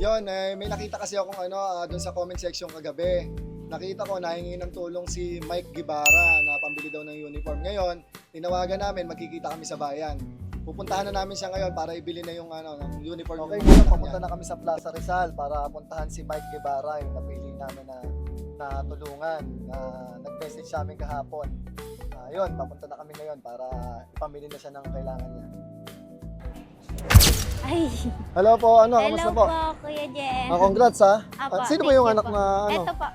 Yon, may nakita kasi akong doon sa comment section kagabi. Nakita ko nahingi ng tulong si Mike Guevara na pambili daw ng uniform. Ngayon, tinawagan namin, magkikita kami sa bayan. Pupuntahan na namin siya ngayon para ibili na yung ng uniform. Okay, ngayon papunta na kami sa Plaza Rizal para puntahan si Mike Guevara, yung napili namin na tulungan. Nag-message sa amin kahapon. Yun, papunta na kami ngayon para ipamili na siya ng kailangan niya. Ay, Hello po, hello kamusta po, po? Kuya Jen. Congrats ha. Apo, Sino ba thank yung you anak po. na Ito po.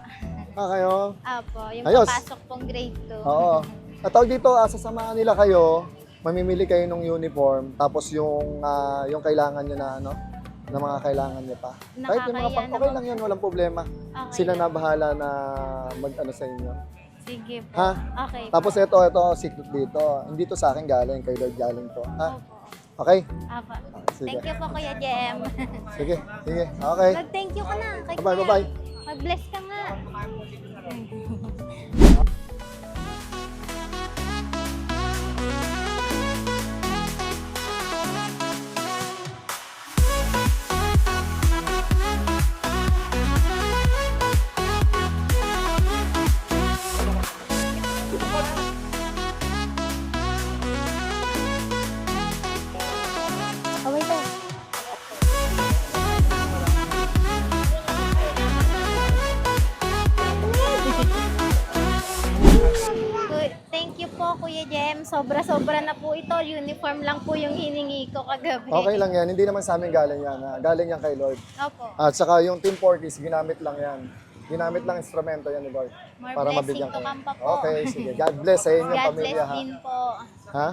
kayo? Apo, yung Ayos. papasok pong grade 2. Oo. At tawag dito, sasamahan nila kayo, mamimili kayo ng uniform, tapos yung kailangan nyo na na mga kailangan nyo pa. Kahit yung mga Nakakaya okay lang yan, walang problema. Okay. Sila na bahala na sa inyo. Sige po. Ha? Okay. Tapos ito, secret dito. Hindi to sa akin galing, kay Lord galing to. Ha? Opo. Okay? Apo. Sige. Thank you po, Kuya Jem. Sige, sige. Okay. Mag-thank you ka na kay Bye-bye, Kuya. bye-bye. Mag-bless ka nga. Oh, wait lang. Thank you po, Kuya Jem. Sobra-sobra na po ito. Uniform lang po yung hiningi ko kagabi. Okay lang yan. Hindi naman sa amin galing yan. Galing yan kay Lord. Opo. At saka yung Team Porkies, ginamit lang yan. Ginamit lang instrumento yan ni Lord. More Para blessing mabigyan to kayo. come pa po. Okay, sige. God bless sa inyong God pamilya. bless Ha? din po. Ha?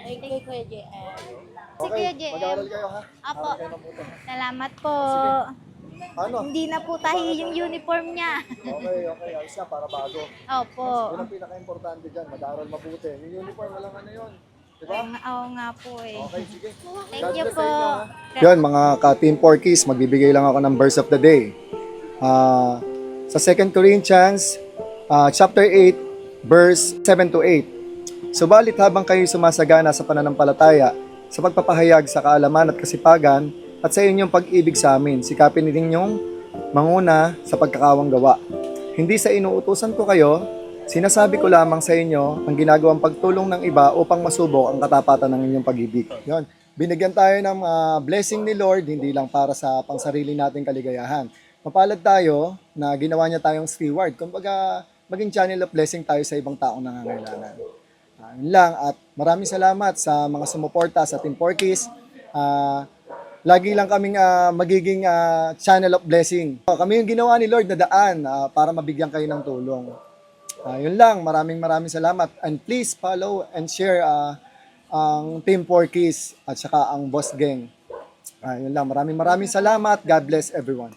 Thank you, Kuya Jem. Si Okay, Kuya Jem. mag-aaral kayo ha? Apo. Mag-aaral kayo mabuti. Salamat po. Ano? Hindi na po tayo yung uniform niya. Okay. Ayos na, para bago. Opo. Yun ang pinaka-importante dyan. Mag-aaral mabuti. Yung uniform, walang ano yun. Diba? Oo nga po eh. Okay, sige. Thank you po. Yun, mga ka-Team Porkies, magbibigay lang ako ng verse of the day. Sa 2 Corinthians, chapter 8, verse 7 to 8. Subalit habang kayo sumasagana sa pananampalataya, sa pagpapahayag sa kaalaman at kasipagan, at sa inyong pag-ibig sa amin, sikapin ninyong manguna sa pagkakawang gawa. Hindi sa inuutusan ko kayo, sinasabi ko lamang sa inyo ang ginagawang pagtulong ng iba upang masubok ang katapatan ng inyong pag-ibig. Yun. Binigyan tayo ng blessing ni Lord, hindi lang para sa pangsarili nating kaligayahan. Mapalad tayo na ginawa niya tayong steward. Kumbaga, maging channel of blessing tayo sa ibang taong nangangailangan. Yun lang, at maraming salamat sa mga sumuporta sa Team Porkies. Lagi lang kaming magiging channel of blessing. Kami yung ginawa ni Lord na daan para mabigyan kayo ng tulong. Yun lang, maraming salamat. And please follow and share ang Team Porkies at saka ang Boss Gang. Yun lang, maraming salamat. God bless everyone.